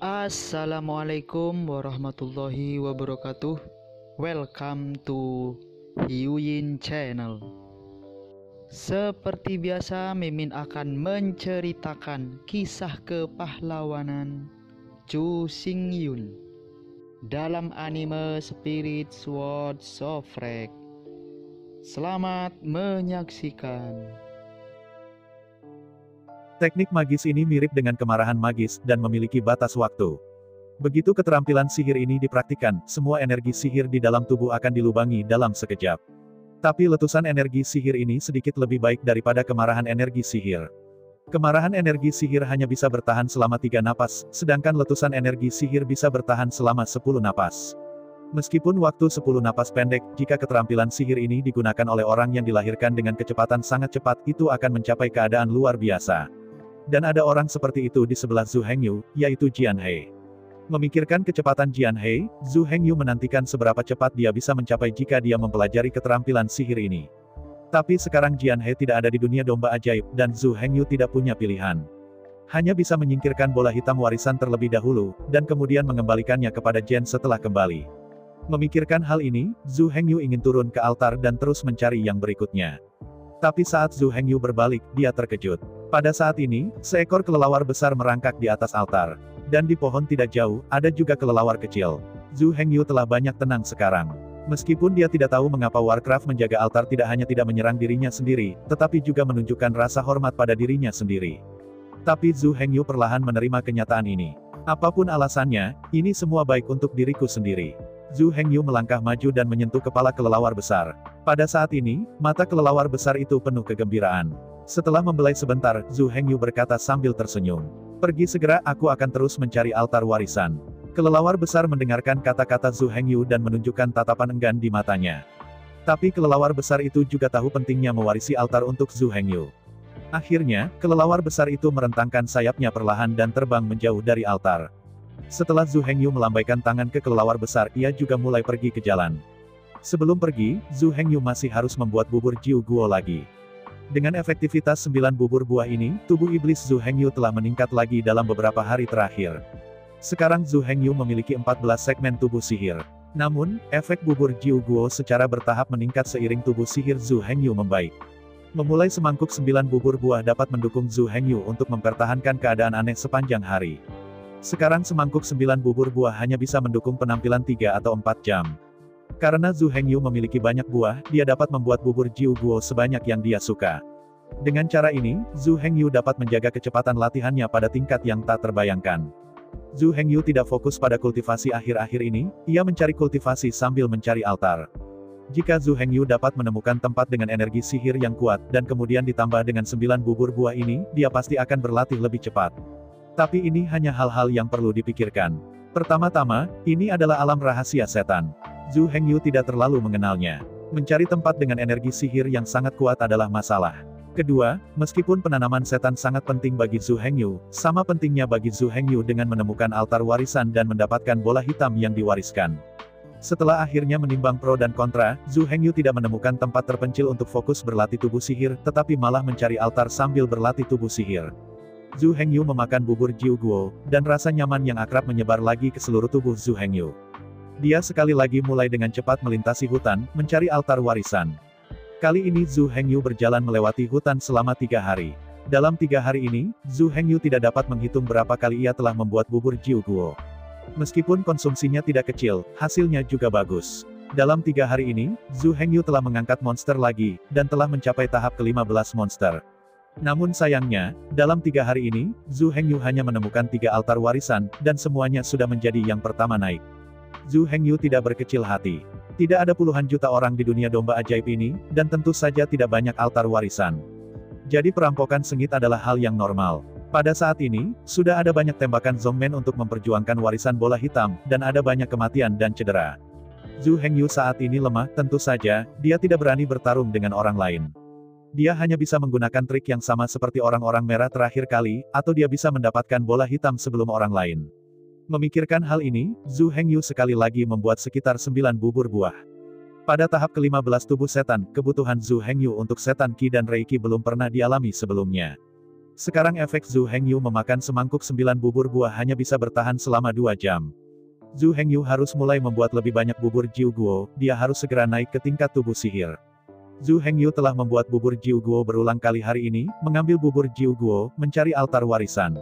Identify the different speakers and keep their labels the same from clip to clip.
Speaker 1: Assalamualaikum warahmatullahi wabarakatuh. Welcome to Hyuyin Channel. Seperti biasa, Mimin akan menceritakan kisah kepahlawanan Chu Xingyun dalam anime Spirit Sword Sofrek. Selamat menyaksikan.
Speaker 2: Teknik magis ini mirip dengan kemarahan magis dan memiliki batas waktu. Begitu keterampilan sihir ini dipraktikkan, semua energi sihir di dalam tubuh akan dilubangi dalam sekejap. Tapi letusan energi sihir ini sedikit lebih baik daripada kemarahan energi sihir. Kemarahan energi sihir hanya bisa bertahan selama 3 napas, sedangkan letusan energi sihir bisa bertahan selama 10 napas. Meskipun waktu 10 napas pendek, jika keterampilan sihir ini digunakan oleh orang yang dilahirkan dengan kecepatan sangat cepat, itu akan mencapai keadaan luar biasa. Dan ada orang seperti itu di sebelah Zhu Hengyu, yaitu Jian He. Memikirkan kecepatan Jian He, Zhu Hengyu menantikan seberapa cepat dia bisa mencapai jika dia mempelajari keterampilan sihir ini. Tapi sekarang Jian He tidak ada di dunia domba ajaib, dan Zhu Hengyu tidak punya pilihan. Hanya bisa menyingkirkan bola hitam warisan terlebih dahulu, dan kemudian mengembalikannya kepada Jen setelah kembali. Memikirkan hal ini, Zhu Hengyu ingin turun ke altar dan terus mencari yang berikutnya. Tapi saat Zhu Hengyu berbalik, dia terkejut. Pada saat ini, seekor kelelawar besar merangkak di atas altar. Dan di pohon tidak jauh, ada juga kelelawar kecil. Zhu Hengyu telah banyak tenang sekarang. Meskipun dia tidak tahu mengapa Warcraft menjaga altar tidak hanya tidak menyerang dirinya sendiri, tetapi juga menunjukkan rasa hormat pada dirinya sendiri. Tapi Zhu Hengyu perlahan menerima kenyataan ini. Apapun alasannya, ini semua baik untuk diriku sendiri. Zhu Hengyu melangkah maju dan menyentuh kepala kelelawar besar. Pada saat ini, mata kelelawar besar itu penuh kegembiraan. Setelah membelai sebentar, Zhu Hengyu berkata sambil tersenyum. Pergi segera, aku akan terus mencari altar warisan. Kelelawar besar mendengarkan kata-kata Zhu Hengyu dan menunjukkan tatapan enggan di matanya. Tapi kelelawar besar itu juga tahu pentingnya mewarisi altar untuk Zhu Hengyu. Akhirnya, kelelawar besar itu merentangkan sayapnya perlahan dan terbang menjauh dari altar. Setelah Zhu Hengyu melambaikan tangan ke kelelawar besar, ia juga mulai pergi ke jalan. Sebelum pergi, Zhu Hengyu masih harus membuat bubur Jiu Guo lagi. Dengan efektivitas 9 bubur buah ini, tubuh iblis Zhu Hengyu telah meningkat lagi dalam beberapa hari terakhir. Sekarang Zhu Hengyu memiliki 14 segmen tubuh sihir. Namun, efek bubur Jiu Guo secara bertahap meningkat seiring tubuh sihir Zhu Hengyu membaik. Memulai semangkuk 9 bubur buah dapat mendukung Zhu Hengyu untuk mempertahankan keadaan aneh sepanjang hari. Sekarang semangkuk 9 bubur buah hanya bisa mendukung penampilan 3 atau 4 jam. Karena Zhu Hengyu memiliki banyak buah, dia dapat membuat bubur Jiu Guo sebanyak yang dia suka. Dengan cara ini, Zhu Hengyu dapat menjaga kecepatan latihannya pada tingkat yang tak terbayangkan. Zhu Hengyu tidak fokus pada kultivasi akhir-akhir ini, ia mencari kultivasi sambil mencari altar. Jika Zhu Hengyu dapat menemukan tempat dengan energi sihir yang kuat, dan kemudian ditambah dengan 9 bubur buah ini, dia pasti akan berlatih lebih cepat. Tapi ini hanya hal-hal yang perlu dipikirkan. Pertama-tama, ini adalah alam rahasia setan. Zhu Hengyu tidak terlalu mengenalnya. Mencari tempat dengan energi sihir yang sangat kuat adalah masalah. Kedua, meskipun penanaman setan sangat penting bagi Zhu Hengyu, sama pentingnya bagi Zhu Hengyu dengan menemukan altar warisan dan mendapatkan bola hitam yang diwariskan. Setelah akhirnya menimbang pro dan kontra, Zhu Hengyu tidak menemukan tempat terpencil untuk fokus berlatih tubuh sihir, tetapi malah mencari altar sambil berlatih tubuh sihir. Zhu Hengyu memakan bubur Jiu Guo, dan rasa nyaman yang akrab menyebar lagi ke seluruh tubuh Zhu Hengyu. Dia sekali lagi mulai dengan cepat melintasi hutan, mencari altar warisan. Kali ini Zhu Hengyu berjalan melewati hutan selama 3 hari. Dalam 3 hari ini, Zhu Hengyu tidak dapat menghitung berapa kali ia telah membuat bubur Jiu Guo. Meskipun konsumsinya tidak kecil, hasilnya juga bagus. Dalam 3 hari ini, Zhu Hengyu telah mengangkat monster lagi, dan telah mencapai tahap ke-15 monster. Namun sayangnya, dalam 3 hari ini, Zhu Hengyu hanya menemukan 3 altar warisan, dan semuanya sudah menjadi yang pertama naik. Zhu Hengyu tidak berkecil hati. Tidak ada puluhan juta orang di dunia domba ajaib ini, dan tentu saja tidak banyak altar warisan. Jadi perampokan sengit adalah hal yang normal. Pada saat ini, sudah ada banyak tembakan Zongmen untuk memperjuangkan warisan bola hitam, dan ada banyak kematian dan cedera. Zhu Hengyu saat ini lemah, tentu saja, dia tidak berani bertarung dengan orang lain. Dia hanya bisa menggunakan trik yang sama seperti orang-orang merah terakhir kali, atau dia bisa mendapatkan bola hitam sebelum orang lain. Memikirkan hal ini, Zhu Hengyu sekali lagi membuat sekitar 9 bubur buah. Pada tahap ke-15 tubuh setan, kebutuhan Zhu Hengyu untuk setan Qi dan Reiki belum pernah dialami sebelumnya. Sekarang efek Zhu Hengyu memakan semangkuk 9 bubur buah hanya bisa bertahan selama 2 jam. Zhu Hengyu harus mulai membuat lebih banyak bubur Jiu Guo, dia harus segera naik ke tingkat tubuh sihir. Zhu Hengyu telah membuat bubur Jiu Guo berulang kali hari ini, mengambil bubur Jiu Guo, mencari altar warisan.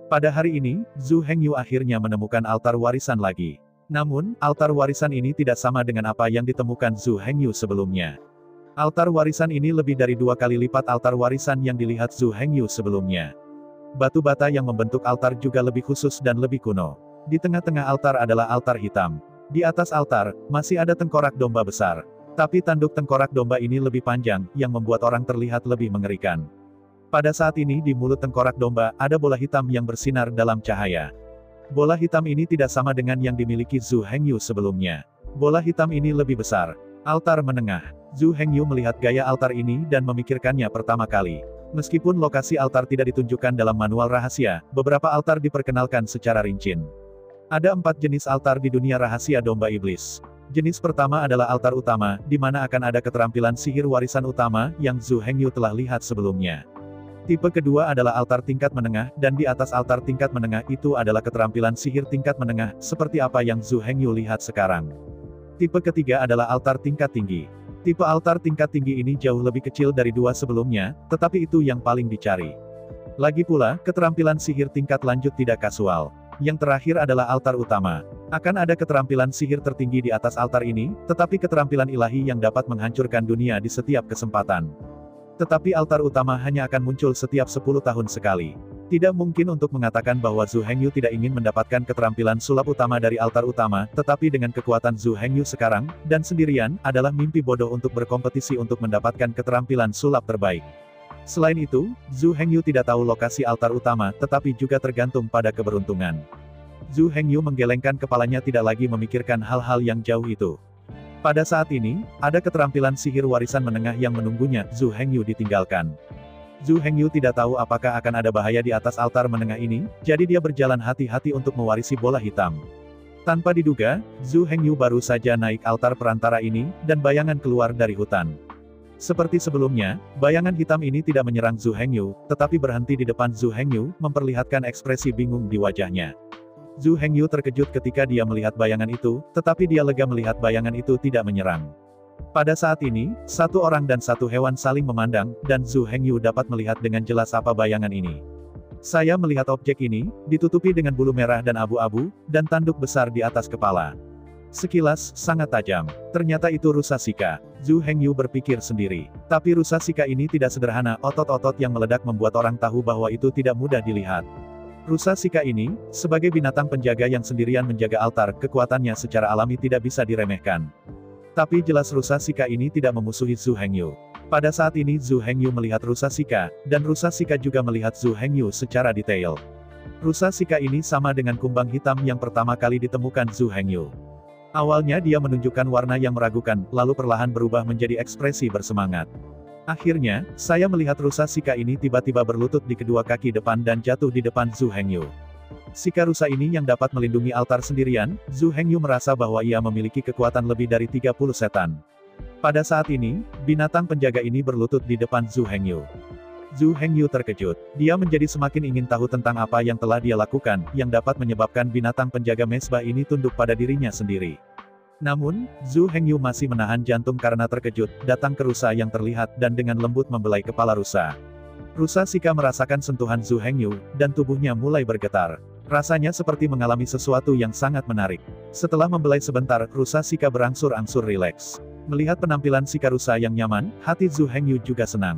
Speaker 2: Pada hari ini, Zhu Hengyu akhirnya menemukan altar warisan lagi. Namun, altar warisan ini tidak sama dengan apa yang ditemukan Zhu Hengyu sebelumnya. Altar warisan ini lebih dari 2 kali lipat altar warisan yang dilihat Zhu Hengyu sebelumnya. Batu bata yang membentuk altar juga lebih khusus dan lebih kuno. Di tengah-tengah altar adalah altar hitam. Di atas altar, masih ada tengkorak domba besar. Tapi tanduk tengkorak domba ini lebih panjang, yang membuat orang terlihat lebih mengerikan. Pada saat ini di mulut tengkorak domba, ada bola hitam yang bersinar dalam cahaya. Bola hitam ini tidak sama dengan yang dimiliki Zhu Hengyu sebelumnya. Bola hitam ini lebih besar. Altar menengah. Zhu Hengyu melihat gaya altar ini dan memikirkannya pertama kali. Meskipun lokasi altar tidak ditunjukkan dalam manual rahasia, beberapa altar diperkenalkan secara rinci. Ada 4 jenis altar di dunia rahasia domba iblis. Jenis pertama adalah altar utama, di mana akan ada keterampilan sihir warisan utama, yang Zhu Hengyu telah lihat sebelumnya. Tipe kedua adalah altar tingkat menengah, dan di atas altar tingkat menengah itu adalah keterampilan sihir tingkat menengah, seperti apa yang Zhu Hengyu lihat sekarang. Tipe ketiga adalah altar tingkat tinggi. Tipe altar tingkat tinggi ini jauh lebih kecil dari 2 sebelumnya, tetapi itu yang paling dicari. Lagi pula, keterampilan sihir tingkat lanjut tidak kasual. Yang terakhir adalah altar utama. Akan ada keterampilan sihir tertinggi di atas altar ini, tetapi keterampilan ilahi yang dapat menghancurkan dunia di setiap kesempatan. Tetapi altar utama hanya akan muncul setiap 10 tahun sekali. Tidak mungkin untuk mengatakan bahwa Zhu Hengyu tidak ingin mendapatkan keterampilan sulap utama dari altar utama, tetapi dengan kekuatan Zhu Hengyu sekarang, dan sendirian, adalah mimpi bodoh untuk berkompetisi untuk mendapatkan keterampilan sulap terbaik. Selain itu, Zhu Hengyu tidak tahu lokasi altar utama, tetapi juga tergantung pada keberuntungan. Zhu Hengyu menggelengkan kepalanya tidak lagi memikirkan hal-hal yang jauh itu. Pada saat ini, ada keterampilan sihir warisan menengah yang menunggunya, Zhu Hengyu ditinggalkan. Zhu Hengyu tidak tahu apakah akan ada bahaya di atas altar menengah ini, jadi dia berjalan hati-hati untuk mewarisi bola hitam. Tanpa diduga, Zhu Hengyu baru saja naik altar perantara ini, dan bayangan keluar dari hutan. Seperti sebelumnya, bayangan hitam ini tidak menyerang Zhu Hengyu, tetapi berhenti di depan Zhu Hengyu, memperlihatkan ekspresi bingung di wajahnya. Zhu Hengyu terkejut ketika dia melihat bayangan itu, tetapi dia lega melihat bayangan itu tidak menyerang. Pada saat ini, 1 orang dan 1 hewan saling memandang, dan Zhu Hengyu dapat melihat dengan jelas apa bayangan ini. Saya melihat objek ini, ditutupi dengan bulu merah dan abu-abu, dan tanduk besar di atas kepala. Sekilas, sangat tajam. Ternyata itu rusa Shika. Zhu Hengyu berpikir sendiri. Tapi rusa Shika ini tidak sederhana, otot-otot yang meledak membuat orang tahu bahwa itu tidak mudah dilihat. Rusa Shika ini, sebagai binatang penjaga yang sendirian menjaga altar, kekuatannya secara alami tidak bisa diremehkan. Tapi jelas rusa Shika ini tidak memusuhi Zhu Hengyu. Pada saat ini Zhu Hengyu melihat rusa Shika, dan rusa Shika juga melihat Zhu Hengyu secara detail. Rusa Shika ini sama dengan kumbang hitam yang pertama kali ditemukan Zhu Hengyu. Awalnya dia menunjukkan warna yang meragukan, lalu perlahan berubah menjadi ekspresi bersemangat. Akhirnya, saya melihat rusa Shika ini tiba-tiba berlutut di kedua kaki depan dan jatuh di depan Zhu Hengyu. Shika rusa ini yang dapat melindungi altar sendirian, Zhu Hengyu merasa bahwa ia memiliki kekuatan lebih dari 30 setan. Pada saat ini, binatang penjaga ini berlutut di depan Zhu Hengyu. Zhu Hengyu terkejut. Dia menjadi semakin ingin tahu tentang apa yang telah dia lakukan, yang dapat menyebabkan binatang penjaga mesbah ini tunduk pada dirinya sendiri. Namun, Zhu Hengyu masih menahan jantung karena terkejut, datang ke rusa yang terlihat, dan dengan lembut membelai kepala rusa. Rusa Shika merasakan sentuhan Zhu Hengyu, dan tubuhnya mulai bergetar. Rasanya seperti mengalami sesuatu yang sangat menarik. Setelah membelai sebentar, rusa Shika berangsur-angsur rileks. Melihat penampilan Shika rusa yang nyaman, hati Zhu Hengyu juga senang.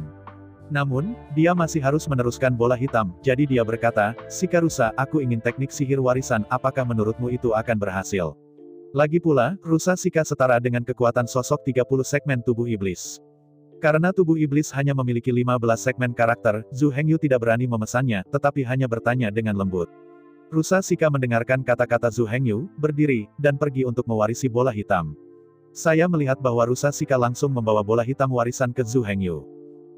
Speaker 2: Namun, dia masih harus meneruskan bola hitam, jadi dia berkata, Shika rusa, aku ingin teknik sihir warisan, apakah menurutmu itu akan berhasil? Lagi pula, rusa Shika setara dengan kekuatan sosok 30 segmen tubuh iblis. Karena tubuh iblis hanya memiliki 15 segmen karakter, Zhu Hengyu tidak berani memesannya, tetapi hanya bertanya dengan lembut. Rusa Shika mendengarkan kata-kata Zhu Hengyu, berdiri, dan pergi untuk mewarisi bola hitam. Saya melihat bahwa rusa Shika langsung membawa bola hitam warisan ke Zhu Hengyu.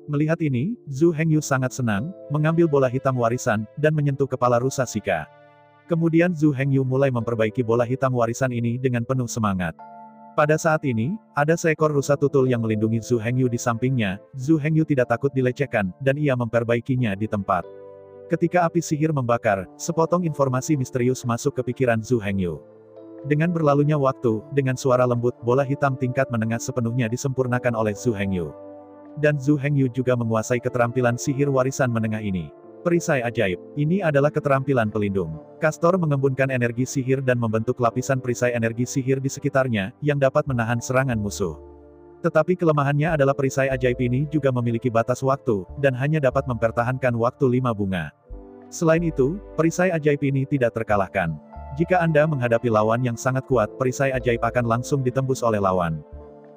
Speaker 2: Melihat ini, Zhu Hengyu sangat senang, mengambil bola hitam warisan, dan menyentuh kepala rusa Shika. Kemudian Zhu Hengyu mulai memperbaiki bola hitam warisan ini dengan penuh semangat. Pada saat ini, ada seekor rusa tutul yang melindungi Zhu Hengyu di sampingnya. Zhu Hengyu tidak takut dilecehkan, dan ia memperbaikinya di tempat. Ketika api sihir membakar, sepotong informasi misterius masuk ke pikiran Zhu Hengyu. Dengan berlalunya waktu, dengan suara lembut, bola hitam tingkat menengah sepenuhnya disempurnakan oleh Zhu Hengyu. Dan Zhu Hengyu juga menguasai keterampilan sihir warisan menengah ini. Perisai ajaib. Ini adalah keterampilan pelindung. Castor mengembunkan energi sihir dan membentuk lapisan perisai energi sihir di sekitarnya, yang dapat menahan serangan musuh. Tetapi kelemahannya adalah perisai ajaib ini juga memiliki batas waktu, dan hanya dapat mempertahankan waktu 5 bunga. Selain itu, perisai ajaib ini tidak terkalahkan. Jika Anda menghadapi lawan yang sangat kuat, perisai ajaib akan langsung ditembus oleh lawan.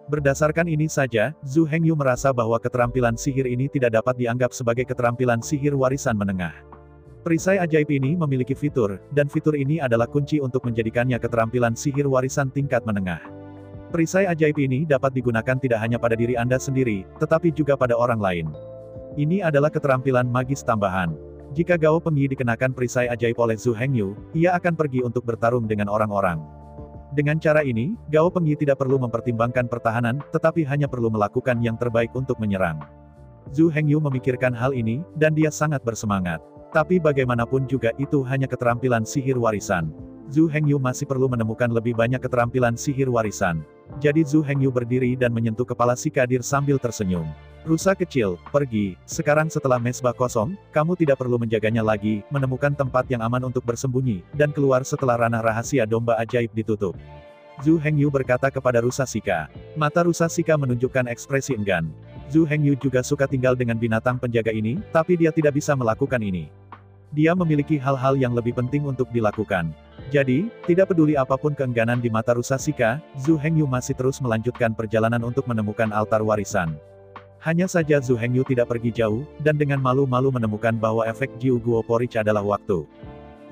Speaker 2: Berdasarkan ini saja, Zhu Hengyu merasa bahwa keterampilan sihir ini tidak dapat dianggap sebagai keterampilan sihir warisan menengah. Perisai ajaib ini memiliki fitur, dan fitur ini adalah kunci untuk menjadikannya keterampilan sihir warisan tingkat menengah. Perisai ajaib ini dapat digunakan tidak hanya pada diri Anda sendiri, tetapi juga pada orang lain. Ini adalah keterampilan magis tambahan. Jika Gao Pengyi dikenakan perisai ajaib oleh Zhu Hengyu, ia akan pergi untuk bertarung dengan orang-orang. Dengan cara ini, Gao Pengyi tidak perlu mempertimbangkan pertahanan, tetapi hanya perlu melakukan yang terbaik untuk menyerang. Zhu Hengyu memikirkan hal ini, dan dia sangat bersemangat. Tapi bagaimanapun juga itu hanya keterampilan sihir warisan. Zhu Hengyu masih perlu menemukan lebih banyak keterampilan sihir warisan. Jadi Zhu Hengyu berdiri dan menyentuh kepala si Kadir sambil tersenyum. Rusa kecil, pergi. Sekarang setelah mesbah kosong, kamu tidak perlu menjaganya lagi, menemukan tempat yang aman untuk bersembunyi, dan keluar setelah ranah rahasia domba ajaib ditutup. Zhu Hengyu berkata kepada rusa Sika. Mata rusa Sika menunjukkan ekspresi enggan. Zhu Hengyu juga suka tinggal dengan binatang penjaga ini, tapi dia tidak bisa melakukan ini. Dia memiliki hal-hal yang lebih penting untuk dilakukan. Jadi, tidak peduli apapun keengganan di mata rusa Sika, Zhu Hengyu masih terus melanjutkan perjalanan untuk menemukan altar warisan. Hanya saja Zhu Hengyu tidak pergi jauh, dan dengan malu-malu menemukan bahwa efek Jiu Guo Porridge adalah waktu.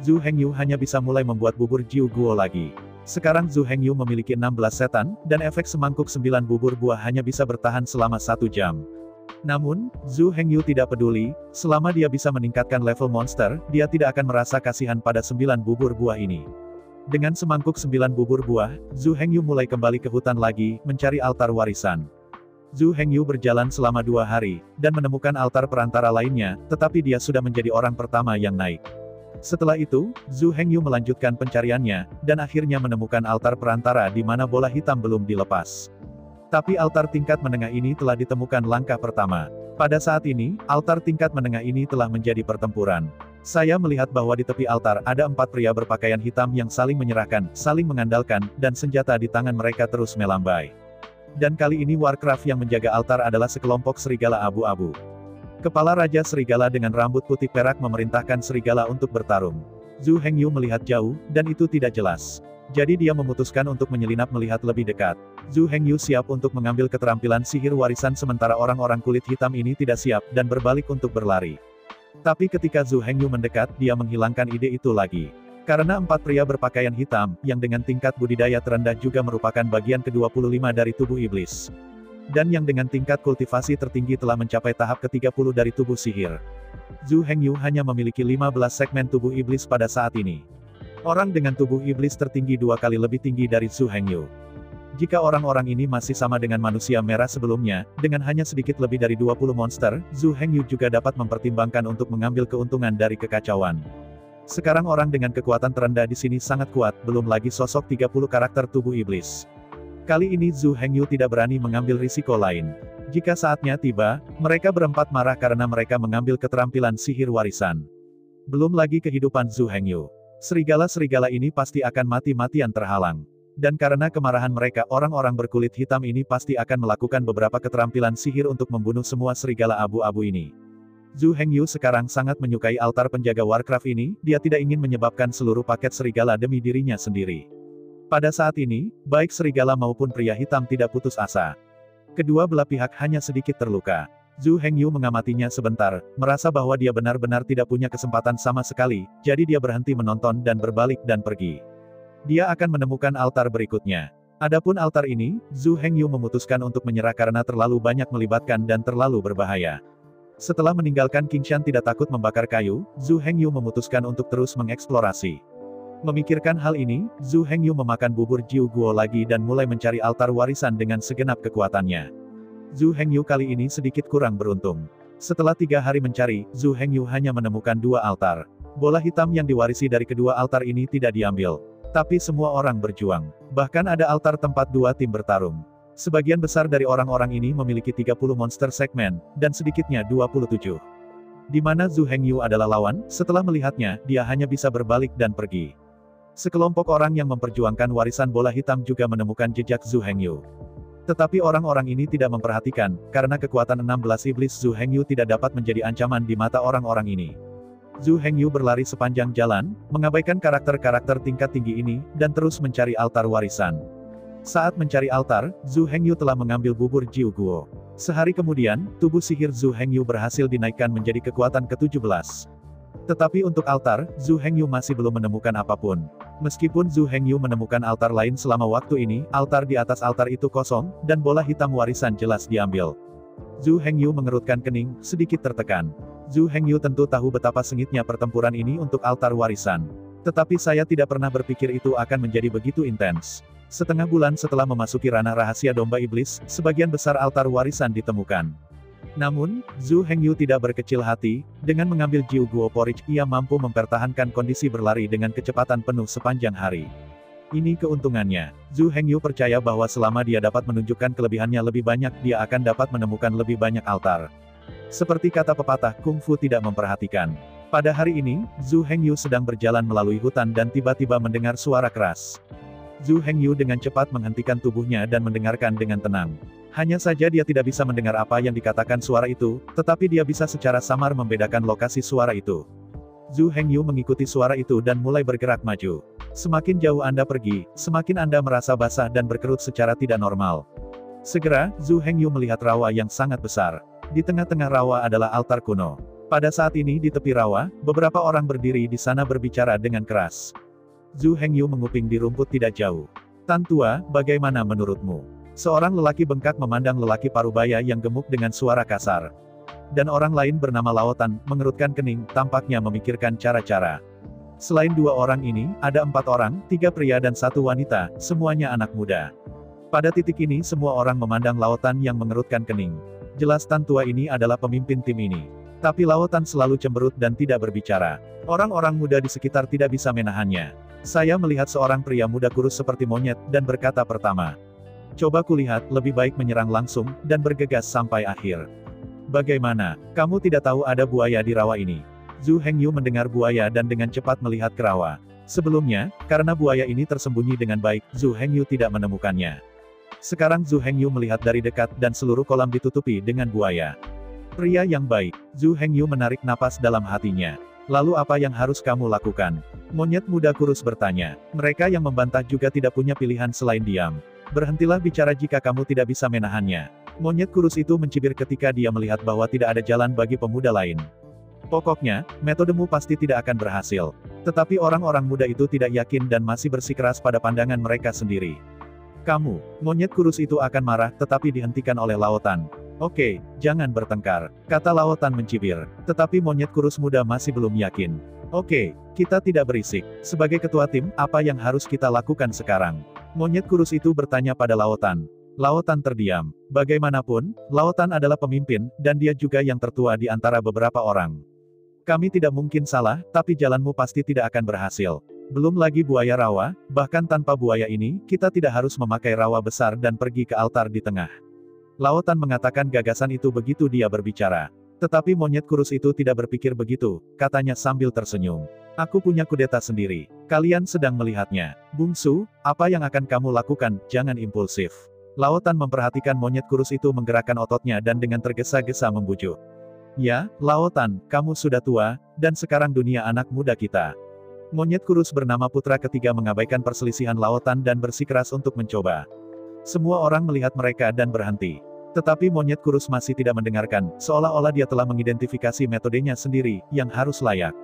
Speaker 2: Zhu Hengyu hanya bisa mulai membuat bubur Jiu Guo lagi. Sekarang Zhu Hengyu memiliki 16 setan, dan efek semangkuk 9 bubur buah hanya bisa bertahan selama 1 jam. Namun, Zhu Hengyu tidak peduli, selama dia bisa meningkatkan level monster, dia tidak akan merasa kasihan pada 9 bubur buah ini. Dengan semangkuk 9 bubur buah, Zhu Hengyu mulai kembali ke hutan lagi, mencari altar warisan. Zhu Hengyu berjalan selama 2 hari, dan menemukan altar perantara lainnya, tetapi dia sudah menjadi orang pertama yang naik. Setelah itu, Zhu Hengyu melanjutkan pencariannya, dan akhirnya menemukan altar perantara di mana bola hitam belum dilepas. Tapi altar tingkat menengah ini telah ditemukan langkah pertama. Pada saat ini, altar tingkat menengah ini telah menjadi pertempuran. Saya melihat bahwa di tepi altar ada 4 pria berpakaian hitam yang saling menyerahkan, saling mengandalkan, dan senjata di tangan mereka terus melambai. Dan kali ini Warcraft yang menjaga altar adalah sekelompok serigala abu-abu. Kepala Raja Serigala dengan rambut putih perak memerintahkan serigala untuk bertarung. Zhu Hengyu melihat jauh, dan itu tidak jelas. Jadi dia memutuskan untuk menyelinap melihat lebih dekat. Zhu Hengyu siap untuk mengambil keterampilan sihir warisan sementara orang-orang kulit hitam ini tidak siap, dan berbalik untuk berlari. Tapi ketika Zhu Hengyu mendekat, dia menghilangkan ide itu lagi. Karena 4 pria berpakaian hitam, yang dengan tingkat budidaya terendah juga merupakan bagian ke-25 dari tubuh iblis. Dan yang dengan tingkat kultivasi tertinggi telah mencapai tahap ke-30 dari tubuh sihir. Zhu Hengyu hanya memiliki 15 segmen tubuh iblis pada saat ini. Orang dengan tubuh iblis tertinggi 2 kali lebih tinggi dari Zhu Hengyu. Jika orang-orang ini masih sama dengan manusia merah sebelumnya, dengan hanya sedikit lebih dari 20 monster, Zhu Hengyu juga dapat mempertimbangkan untuk mengambil keuntungan dari kekacauan. Sekarang orang dengan kekuatan terendah di sini sangat kuat, belum lagi sosok 30 karakter tubuh iblis. Kali ini Zhu Hengyu tidak berani mengambil risiko lain. Jika saatnya tiba, mereka berempat marah karena mereka mengambil keterampilan sihir warisan. Belum lagi kehidupan Zhu Hengyu. Serigala-serigala ini pasti akan mati-matian terhalang. Dan karena kemarahan mereka, orang-orang berkulit hitam ini pasti akan melakukan beberapa keterampilan sihir untuk membunuh semua serigala abu-abu ini. Zhu Hengyu sekarang sangat menyukai altar penjaga Warcraft ini, dia tidak ingin menyebabkan seluruh paket serigala demi dirinya sendiri. Pada saat ini, baik serigala maupun pria hitam tidak putus asa. Kedua belah pihak hanya sedikit terluka. Zhu Hengyu mengamatinya sebentar, merasa bahwa dia benar-benar tidak punya kesempatan sama sekali, jadi dia berhenti menonton dan berbalik dan pergi. Dia akan menemukan altar berikutnya. Adapun altar ini, Zhu Hengyu memutuskan untuk menyerah karena terlalu banyak melibatkan dan terlalu berbahaya. Setelah meninggalkan Qingshan tidak takut membakar kayu, Zhu Hengyu memutuskan untuk terus mengeksplorasi. Memikirkan hal ini, Zhu Hengyu memakan bubur Jiu Guo lagi dan mulai mencari altar warisan dengan segenap kekuatannya. Zhu Hengyu kali ini sedikit kurang beruntung. Setelah 3 hari mencari, Zhu Hengyu hanya menemukan 2 altar. Bola hitam yang diwarisi dari kedua altar ini tidak diambil. Tapi semua orang berjuang. Bahkan ada altar tempat 2 tim bertarung. Sebagian besar dari orang-orang ini memiliki 30 monster segmen, dan sedikitnya 27. Di mana Zhu Hengyu adalah lawan, setelah melihatnya, dia hanya bisa berbalik dan pergi. Sekelompok orang yang memperjuangkan warisan bola hitam juga menemukan jejak Zhu Hengyu. Tetapi orang-orang ini tidak memperhatikan, karena kekuatan 16 iblis Zhu Hengyu tidak dapat menjadi ancaman di mata orang-orang ini. Zhu Hengyu berlari sepanjang jalan, mengabaikan karakter-karakter tingkat tinggi ini, dan terus mencari altar warisan. Saat mencari altar, Zhu Hengyu telah mengambil bubur Jiu Guo. Sehari kemudian, tubuh sihir Zhu Hengyu berhasil dinaikkan menjadi kekuatan ke-17. Tetapi untuk altar, Zhu Hengyu masih belum menemukan apapun. Meskipun Zhu Hengyu menemukan altar lain selama waktu ini, altar di atas altar itu kosong, dan bola hitam warisan jelas diambil. Zhu Hengyu mengerutkan kening, sedikit tertekan. Zhu Hengyu tentu tahu betapa sengitnya pertempuran ini untuk altar warisan. Tetapi saya tidak pernah berpikir itu akan menjadi begitu intens. Setengah bulan setelah memasuki ranah rahasia domba iblis, sebagian besar altar warisan ditemukan. Namun, Zhu Hengyu tidak berkecil hati, dengan mengambil Jiu Guo Porridge, ia mampu mempertahankan kondisi berlari dengan kecepatan penuh sepanjang hari. Ini keuntungannya. Zhu Hengyu percaya bahwa selama dia dapat menunjukkan kelebihannya lebih banyak, dia akan dapat menemukan lebih banyak altar. Seperti kata pepatah, Kung Fu tidak memperhatikan. Pada hari ini, Zhu Hengyu sedang berjalan melalui hutan dan tiba-tiba mendengar suara keras. Zhu Hengyu dengan cepat menghentikan tubuhnya dan mendengarkan dengan tenang. Hanya saja dia tidak bisa mendengar apa yang dikatakan suara itu, tetapi dia bisa secara samar membedakan lokasi suara itu. Zhu Hengyu mengikuti suara itu dan mulai bergerak maju. Semakin jauh Anda pergi, semakin Anda merasa basah dan berkerut secara tidak normal. Segera, Zhu Hengyu melihat rawa yang sangat besar. Di tengah-tengah rawa adalah altar kuno. Pada saat ini di tepi rawa, beberapa orang berdiri di sana berbicara dengan keras. Zhu Hengyu menguping di rumput tidak jauh. "Tan tua, bagaimana menurutmu?" Seorang lelaki bengkak memandang lelaki parubaya yang gemuk dengan suara kasar. Dan orang lain bernama Lao Tan, mengerutkan kening, tampaknya memikirkan cara-cara. Selain 2 orang ini, ada 4 orang, 3 pria dan 1 wanita, semuanya anak muda. Pada titik ini semua orang memandang Lao Tan yang mengerutkan kening. Jelas Tan tua ini adalah pemimpin tim ini. Tapi Lao Tan selalu cemberut dan tidak berbicara. Orang-orang muda di sekitar tidak bisa menahannya. Saya melihat seorang pria muda kurus seperti monyet, dan berkata pertama, "Coba kulihat, lebih baik menyerang langsung, dan bergegas sampai akhir." "Bagaimana? Kamu tidak tahu ada buaya di rawa ini?" Zhu Hengyu mendengar buaya dan dengan cepat melihat ke rawa. Sebelumnya, karena buaya ini tersembunyi dengan baik, Zhu Hengyu tidak menemukannya. Sekarang Zhu Hengyu melihat dari dekat dan seluruh kolam ditutupi dengan buaya. "Pria yang baik." Zhu Hengyu menarik napas dalam hatinya. "Lalu apa yang harus kamu lakukan?" Monyet muda kurus bertanya. Mereka yang membantah juga tidak punya pilihan selain diam. "Berhentilah bicara jika kamu tidak bisa menahannya." Monyet kurus itu mencibir ketika dia melihat bahwa tidak ada jalan bagi pemuda lain. "Pokoknya, metodemu pasti tidak akan berhasil." Tetapi orang-orang muda itu tidak yakin dan masih bersikeras pada pandangan mereka sendiri. "Kamu," monyet kurus itu akan marah, tetapi dihentikan oleh Lao Tan. "Oke, jangan bertengkar," kata Lao Tan mencibir. Tetapi monyet kurus muda masih belum yakin. "Oke, kita tidak berisik. Sebagai ketua tim, apa yang harus kita lakukan sekarang?" Monyet kurus itu bertanya pada Lao Tan. Lao Tan terdiam. Bagaimanapun, Lao Tan adalah pemimpin, dan dia juga yang tertua di antara beberapa orang. "Kami tidak mungkin salah, tapi jalanmu pasti tidak akan berhasil. Belum lagi buaya rawa, bahkan tanpa buaya ini, kita tidak harus memakai rawa besar dan pergi ke altar di tengah." Lao Tan mengatakan gagasan itu begitu dia berbicara. Tetapi monyet kurus itu tidak berpikir begitu, katanya sambil tersenyum. "Aku punya kudeta sendiri. Kalian sedang melihatnya. Bungsu, apa yang akan kamu lakukan? Jangan impulsif." Lao Tan memperhatikan monyet kurus itu menggerakkan ototnya dan dengan tergesa-gesa membujuk. "Ya, Lao Tan, kamu sudah tua, dan sekarang dunia anak muda kita." Monyet kurus bernama Putra Ketiga mengabaikan perselisihan Lao Tan dan bersikeras untuk mencoba. Semua orang melihat mereka dan berhenti. Tetapi monyet kurus masih tidak mendengarkan, seolah-olah dia telah mengidentifikasi metodenya sendiri, yang harus layak.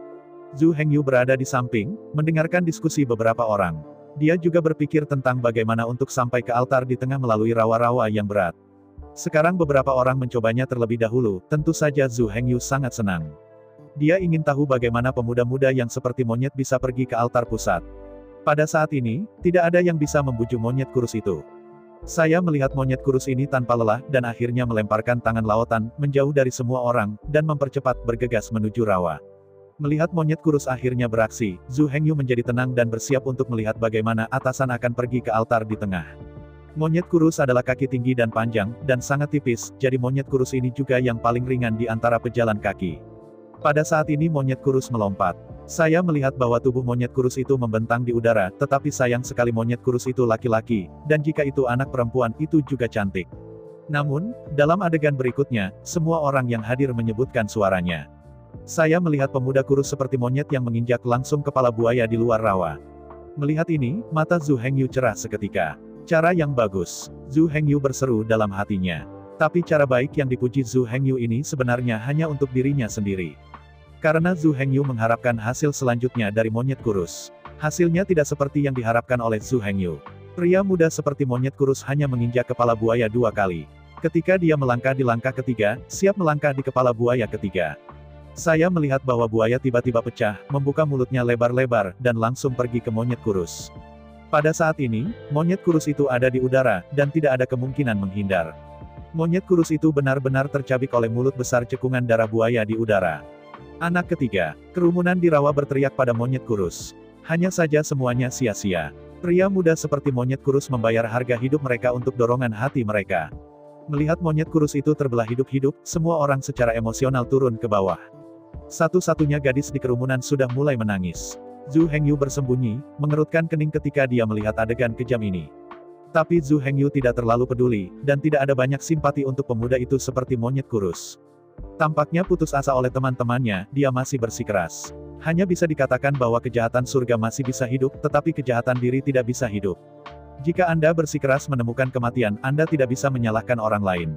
Speaker 2: Zhu Hengyu berada di samping, mendengarkan diskusi beberapa orang. Dia juga berpikir tentang bagaimana untuk sampai ke altar di tengah melalui rawa-rawa yang berat. Sekarang beberapa orang mencobanya terlebih dahulu, tentu saja Zhu Hengyu sangat senang. Dia ingin tahu bagaimana pemuda-muda yang seperti monyet bisa pergi ke altar pusat. Pada saat ini, tidak ada yang bisa membujuk monyet kurus itu. Saya melihat monyet kurus ini tanpa lelah dan akhirnya melemparkan tangan lautan, menjauh dari semua orang, dan mempercepat bergegas menuju rawa. Melihat monyet kurus akhirnya beraksi, Zhu Hengyu menjadi tenang dan bersiap untuk melihat bagaimana atasan akan pergi ke altar di tengah. Monyet kurus adalah kaki tinggi dan panjang, dan sangat tipis, jadi monyet kurus ini juga yang paling ringan di antara pejalan kaki. Pada saat ini monyet kurus melompat. Saya melihat bahwa tubuh monyet kurus itu membentang di udara, tetapi sayang sekali monyet kurus itu laki-laki, dan jika itu anak perempuan itu juga cantik. Namun, dalam adegan berikutnya, semua orang yang hadir menyebutkan suaranya. Saya melihat pemuda kurus seperti monyet yang menginjak langsung kepala buaya di luar rawa. Melihat ini, mata Zhu Hengyu cerah seketika. Cara yang bagus, Zhu Hengyu berseru dalam hatinya. Tapi cara baik yang dipuji Zhu Hengyu ini sebenarnya hanya untuk dirinya sendiri. Karena Zhu Hengyu mengharapkan hasil selanjutnya dari monyet kurus. Hasilnya tidak seperti yang diharapkan oleh Zhu Hengyu. Pria muda seperti monyet kurus hanya menginjak kepala buaya 2 kali. Ketika dia melangkah di langkah ketiga, siap melangkah di kepala buaya ketiga. Saya melihat bahwa buaya tiba-tiba pecah, membuka mulutnya lebar-lebar, dan langsung pergi ke monyet kurus. Pada saat ini, monyet kurus itu ada di udara, dan tidak ada kemungkinan menghindar. Monyet kurus itu benar-benar tercabik oleh mulut besar cekungan darah buaya di udara. Anak ketiga, kerumunan di rawa berteriak pada monyet kurus. Hanya saja semuanya sia-sia. Pria muda seperti monyet kurus membayar harga hidup mereka untuk dorongan hati mereka. Melihat monyet kurus itu terbelah hidup-hidup, semua orang secara emosional turun ke bawah. Satu-satunya gadis di kerumunan sudah mulai menangis. Zhu Hengyu bersembunyi, mengerutkan kening ketika dia melihat adegan kejam ini. Tapi Zhu Hengyu tidak terlalu peduli, dan tidak ada banyak simpati untuk pemuda itu seperti monyet kurus. Tampaknya putus asa oleh teman-temannya, dia masih bersikeras. Hanya bisa dikatakan bahwa kejahatan surga masih bisa hidup, tetapi kejahatan diri tidak bisa hidup. Jika Anda bersikeras menemukan kematian, Anda tidak bisa menyalahkan orang lain.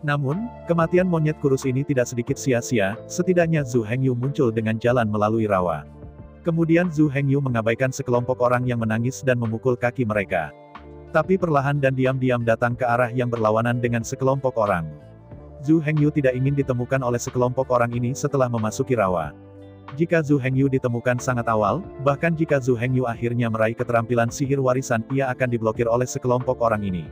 Speaker 2: Namun, kematian monyet kurus ini tidak sedikit sia-sia, setidaknya Zhu Hengyu muncul dengan jalan melalui rawa. Kemudian Zhu Hengyu mengabaikan sekelompok orang yang menangis dan memukul kaki mereka. Tapi perlahan dan diam-diam datang ke arah yang berlawanan dengan sekelompok orang. Zhu Hengyu tidak ingin ditemukan oleh sekelompok orang ini setelah memasuki rawa. Jika Zhu Hengyu ditemukan sangat awal, bahkan jika Zhu Hengyu akhirnya meraih keterampilan sihir warisan, ia akan diblokir oleh sekelompok orang ini.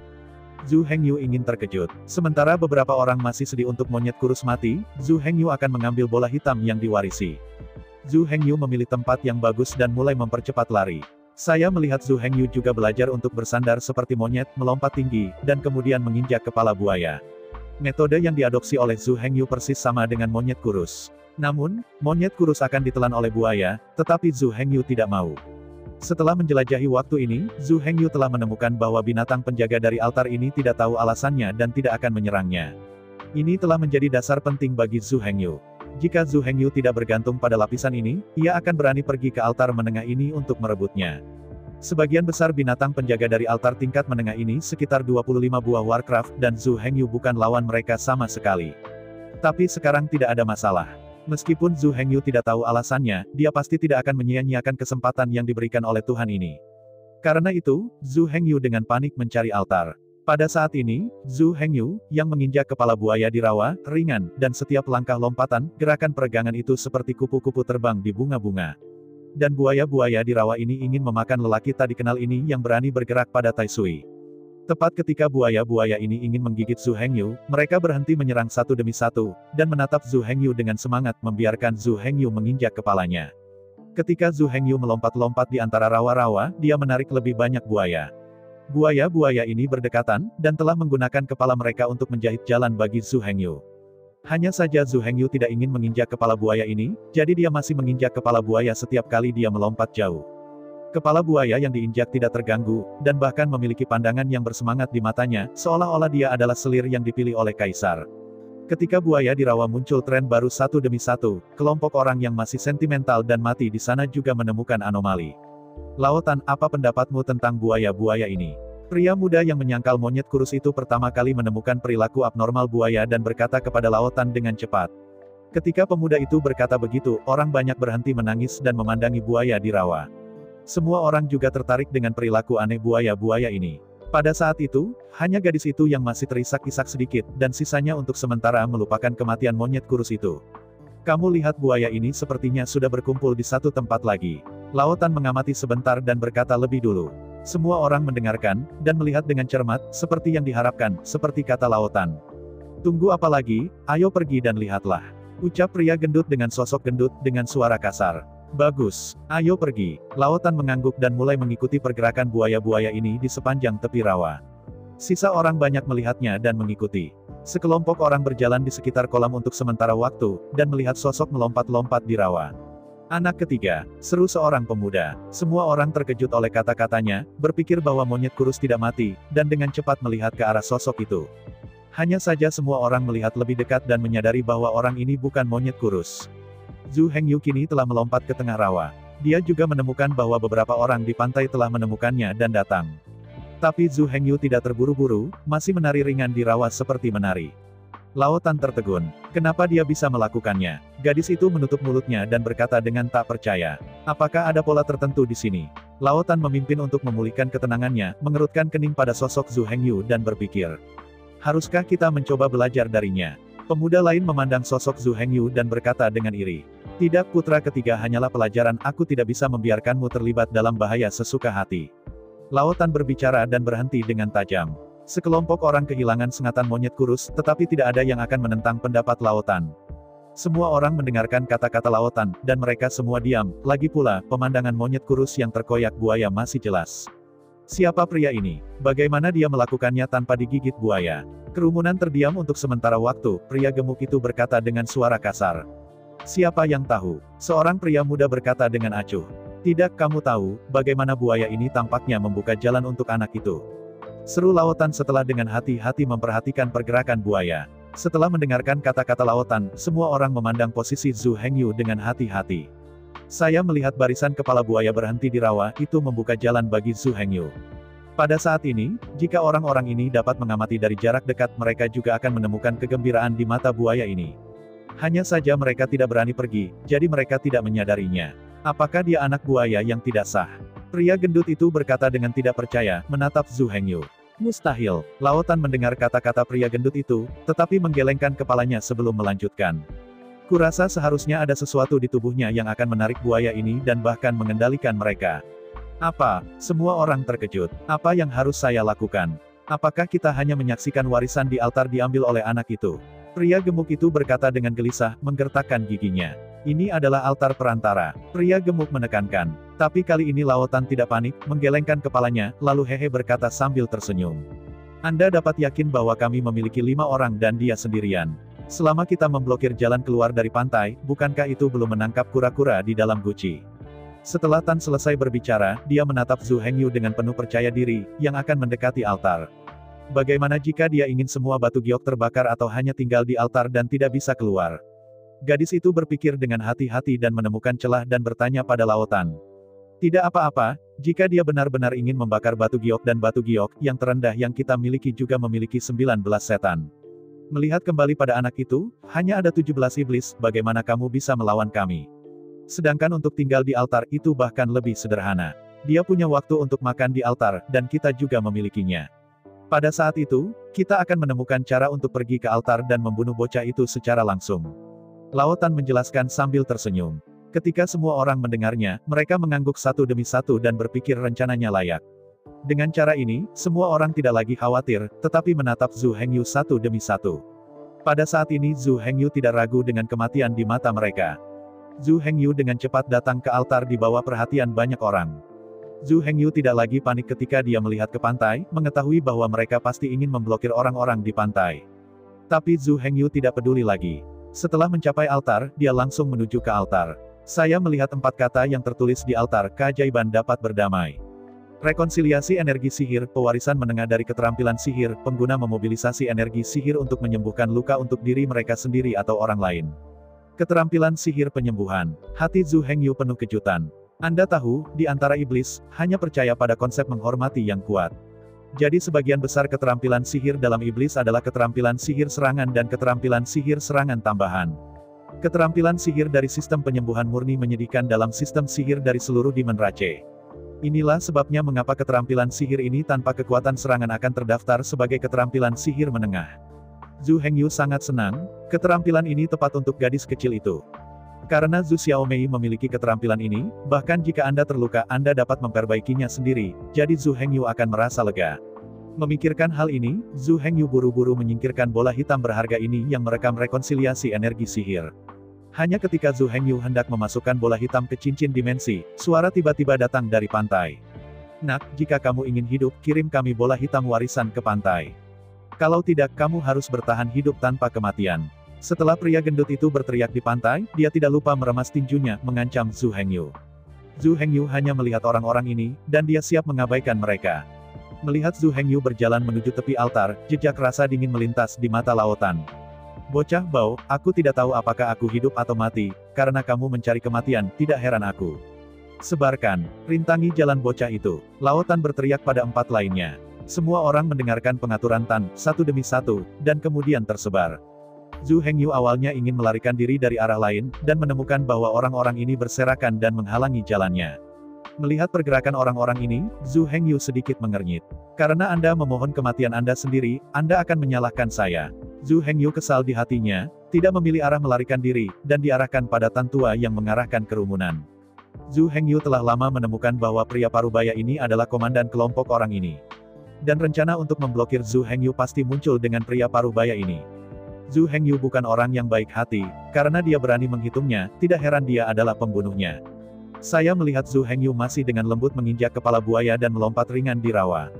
Speaker 2: Zhu Hengyu ingin terkejut. Sementara beberapa orang masih sedih untuk monyet kurus mati, Zhu Hengyu akan mengambil bola hitam yang diwarisi. Zhu Hengyu memilih tempat yang bagus dan mulai mempercepat lari. Saya melihat Zhu Hengyu juga belajar untuk bersandar seperti monyet, melompat tinggi, dan kemudian menginjak kepala buaya. Metode yang diadopsi oleh Zhu Hengyu persis sama dengan monyet kurus. Namun, monyet kurus akan ditelan oleh buaya, tetapi Zhu Hengyu tidak mau. Setelah menjelajahi waktu ini, Zhu Hengyu telah menemukan bahwa binatang penjaga dari altar ini tidak tahu alasannya dan tidak akan menyerangnya. Ini telah menjadi dasar penting bagi Zhu Hengyu. Jika Zhu Hengyu tidak bergantung pada lapisan ini, ia akan berani pergi ke altar menengah ini untuk merebutnya. Sebagian besar binatang penjaga dari altar tingkat menengah ini sekitar 25 buah Warcraft dan Zhu Hengyu bukan lawan mereka sama sekali. Tapi sekarang tidak ada masalah. Meskipun Zhu Hengyu tidak tahu alasannya, dia pasti tidak akan menyia-nyiakan kesempatan yang diberikan oleh Tuhan ini. Karena itu, Zhu Hengyu dengan panik mencari altar. Pada saat ini, Zhu Hengyu, yang menginjak kepala buaya di rawa, ringan, dan setiap langkah lompatan, gerakan peregangan itu seperti kupu-kupu terbang di bunga-bunga. Dan buaya-buaya di rawa ini ingin memakan lelaki tak dikenal ini yang berani bergerak pada Tai Sui. Tepat ketika buaya-buaya ini ingin menggigit Zhu Hengyu, mereka berhenti menyerang satu demi satu, dan menatap Zhu Hengyu dengan semangat, membiarkan Zhu Hengyu menginjak kepalanya. Ketika Zhu Hengyu melompat-lompat di antara rawa-rawa, dia menarik lebih banyak buaya. Buaya-buaya ini berdekatan, dan telah menggunakan kepala mereka untuk menjahit jalan bagi Zhu Hengyu. Hanya saja Zhu Hengyu tidak ingin menginjak kepala buaya ini, jadi dia masih menginjak kepala buaya setiap kali dia melompat jauh. Kepala buaya yang diinjak tidak terganggu, dan bahkan memiliki pandangan yang bersemangat di matanya, seolah-olah dia adalah selir yang dipilih oleh kaisar. Ketika buaya di rawa muncul tren baru satu demi satu, kelompok orang yang masih sentimental dan mati di sana juga menemukan anomali. Lautan, apa pendapatmu tentang buaya-buaya ini? Pria muda yang menyangkal monyet kurus itu pertama kali menemukan perilaku abnormal buaya dan berkata kepada lautan dengan cepat. Ketika pemuda itu berkata begitu, orang banyak berhenti menangis dan memandangi buaya di rawa. Semua orang juga tertarik dengan perilaku aneh buaya-buaya ini. Pada saat itu, hanya gadis itu yang masih terisak-isak sedikit, dan sisanya untuk sementara melupakan kematian monyet kurus itu. Kamu lihat buaya ini sepertinya sudah berkumpul di satu tempat lagi. Lao Tan mengamati sebentar dan berkata lebih dulu. Semua orang mendengarkan, dan melihat dengan cermat, seperti yang diharapkan, seperti kata Lao Tan. Tunggu apa lagi, ayo pergi dan lihatlah. Ucap pria gendut dengan sosok gendut, dengan suara kasar. Bagus, ayo pergi. Lao Tan mengangguk dan mulai mengikuti pergerakan buaya-buaya ini di sepanjang tepi rawa. Sisa orang banyak melihatnya dan mengikuti. Sekelompok orang berjalan di sekitar kolam untuk sementara waktu, dan melihat sosok melompat-lompat di rawa. Anak ketiga, seru seorang pemuda. Semua orang terkejut oleh kata-katanya, berpikir bahwa monyet kurus tidak mati, dan dengan cepat melihat ke arah sosok itu. Hanya saja semua orang melihat lebih dekat dan menyadari bahwa orang ini bukan monyet kurus. Zhu Hengyu kini telah melompat ke tengah rawa. Dia juga menemukan bahwa beberapa orang di pantai telah menemukannya dan datang. Tapi Zhu Hengyu tidak terburu-buru, masih menari ringan di rawa seperti menari. Lao Tan tertegun. Kenapa dia bisa melakukannya? Gadis itu menutup mulutnya dan berkata dengan tak percaya. Apakah ada pola tertentu di sini? Lao Tan memimpin untuk memulihkan ketenangannya, mengerutkan kening pada sosok Zhu Hengyu dan berpikir. Haruskah kita mencoba belajar darinya? Pemuda lain memandang sosok Zhu Hengyu dan berkata dengan iri. Tidak, putra ketiga hanyalah pelajaran, aku tidak bisa membiarkanmu terlibat dalam bahaya sesuka hati. Lao Tan berbicara dan berhenti dengan tajam. Sekelompok orang kehilangan sengatan monyet kurus, tetapi tidak ada yang akan menentang pendapat Lao Tan. Semua orang mendengarkan kata-kata Lao Tan, dan mereka semua diam. Lagi pula, pemandangan monyet kurus yang terkoyak buaya masih jelas. Siapa pria ini? Bagaimana dia melakukannya tanpa digigit buaya? Kerumunan terdiam untuk sementara waktu, pria gemuk itu berkata dengan suara kasar. Siapa yang tahu? Seorang pria muda berkata dengan acuh. Tidak, kamu tahu, bagaimana buaya ini tampaknya membuka jalan untuk anak itu. Seru Lao Tan setelah dengan hati-hati memperhatikan pergerakan buaya. Setelah mendengarkan kata-kata Lao Tan, semua orang memandang posisi Zhu Hengyu dengan hati-hati. Saya melihat barisan kepala buaya berhenti di rawa, itu membuka jalan bagi Zhu Hengyu. Pada saat ini, jika orang-orang ini dapat mengamati dari jarak dekat, mereka juga akan menemukan kegembiraan di mata buaya ini. Hanya saja mereka tidak berani pergi, jadi mereka tidak menyadarinya. Apakah dia anak buaya yang tidak sah? Pria gendut itu berkata dengan tidak percaya, menatap Zhu Hengyu. Mustahil. Lao Tan mendengar kata-kata pria gendut itu, tetapi menggelengkan kepalanya sebelum melanjutkan. Kurasa seharusnya ada sesuatu di tubuhnya yang akan menarik buaya ini dan bahkan mengendalikan mereka. Apa? Semua orang terkejut. Apa yang harus saya lakukan? Apakah kita hanya menyaksikan warisan di altar diambil oleh anak itu? Pria gemuk itu berkata dengan gelisah, menggertakkan giginya. Ini adalah altar perantara. Pria gemuk menekankan. Tapi kali ini Lao Tan tidak panik, menggelengkan kepalanya, lalu hehe berkata sambil tersenyum. Anda dapat yakin bahwa kami memiliki 5 orang dan dia sendirian. Selama kita memblokir jalan keluar dari pantai, bukankah itu belum menangkap kura-kura di dalam guci? Setelah Tan selesai berbicara, dia menatap Zhu Hengyu dengan penuh percaya diri, yang akan mendekati altar. Bagaimana jika dia ingin semua batu giok terbakar atau hanya tinggal di altar dan tidak bisa keluar? Gadis itu berpikir dengan hati-hati dan menemukan celah dan bertanya pada Lao Tan. Tidak apa-apa, jika dia benar-benar ingin membakar batu giok dan batu giok, yang terendah yang kita miliki juga memiliki 19 setan. Melihat kembali pada anak itu, hanya ada 17 iblis, bagaimana kamu bisa melawan kami? Sedangkan untuk tinggal di altar itu bahkan lebih sederhana. Dia punya waktu untuk makan di altar, dan kita juga memilikinya. Pada saat itu, kita akan menemukan cara untuk pergi ke altar dan membunuh bocah itu secara langsung. Lao Tan menjelaskan sambil tersenyum. Ketika semua orang mendengarnya, mereka mengangguk satu demi satu dan berpikir rencananya layak. Dengan cara ini, semua orang tidak lagi khawatir, tetapi menatap Zhu Hengyu satu demi satu. Pada saat ini Zhu Hengyu tidak ragu dengan kematian di mata mereka. Zhu Hengyu dengan cepat datang ke altar di bawah perhatian banyak orang. Zhu Hengyu tidak lagi panik ketika dia melihat ke pantai, mengetahui bahwa mereka pasti ingin memblokir orang-orang di pantai. Tapi Zhu Hengyu tidak peduli lagi. Setelah mencapai altar, dia langsung menuju ke altar. Saya melihat 4 kata yang tertulis di altar, keajaiban dapat berdamai. Rekonsiliasi energi sihir, pewarisan menengah dari keterampilan sihir, pengguna memobilisasi energi sihir untuk menyembuhkan luka untuk diri mereka sendiri atau orang lain. Keterampilan sihir penyembuhan. Hati Zhu Hengyu penuh kejutan. Anda tahu, di antara iblis, hanya percaya pada konsep menghormati yang kuat. Jadi sebagian besar keterampilan sihir dalam iblis adalah keterampilan sihir serangan dan keterampilan sihir serangan tambahan. Keterampilan sihir dari sistem penyembuhan murni menyedihkan dalam sistem sihir dari seluruh Dimenrace. Inilah sebabnya mengapa keterampilan sihir ini tanpa kekuatan serangan akan terdaftar sebagai keterampilan sihir menengah. Zhu Hengyu sangat senang, keterampilan ini tepat untuk gadis kecil itu. Karena Zhu Xiaomei memiliki keterampilan ini, bahkan jika Anda terluka Anda dapat memperbaikinya sendiri, jadi Zhu Hengyu akan merasa lega. Memikirkan hal ini, Zhu Hengyu buru-buru menyingkirkan bola hitam berharga ini yang merekam rekonsiliasi energi sihir. Hanya ketika Zhu Hengyu hendak memasukkan bola hitam ke cincin dimensi, suara tiba-tiba datang dari pantai. Nak, jika kamu ingin hidup, kirim kami bola hitam warisan ke pantai. Kalau tidak, kamu harus bertahan hidup tanpa kematian. Setelah pria gendut itu berteriak di pantai, dia tidak lupa meremas tinjunya, mengancam Zhu Hengyu. Zhu Hengyu hanya melihat orang-orang ini, dan dia siap mengabaikan mereka. Melihat Zhu Hengyu berjalan menuju tepi altar, jejak rasa dingin melintas di mata Lao Tan. Bocah bau, aku tidak tahu apakah aku hidup atau mati, karena kamu mencari kematian, tidak heran aku. Sebarkan, rintangi jalan bocah itu. Lao Tan berteriak pada 4 lainnya. Semua orang mendengarkan pengaturan Tan, satu demi satu, dan kemudian tersebar. Zhu Hengyu awalnya ingin melarikan diri dari arah lain, dan menemukan bahwa orang-orang ini berserakan dan menghalangi jalannya. Melihat pergerakan orang-orang ini, Zhu Hengyu sedikit mengernyit. Karena Anda memohon kematian Anda sendiri, Anda akan menyalahkan saya. Zhu Hengyu kesal di hatinya, tidak memilih arah melarikan diri, dan diarahkan pada Tan tua yang mengarahkan kerumunan. Zhu Hengyu telah lama menemukan bahwa pria parubaya ini adalah komandan kelompok orang ini. Dan rencana untuk memblokir Zhu Hengyu pasti muncul dengan pria parubaya ini. Zhu Hengyu bukan orang yang baik hati, karena dia berani menghitungnya, tidak heran dia adalah pembunuhnya. Saya melihat Zhu Hengyu masih dengan lembut menginjak kepala buaya dan melompat ringan di rawa.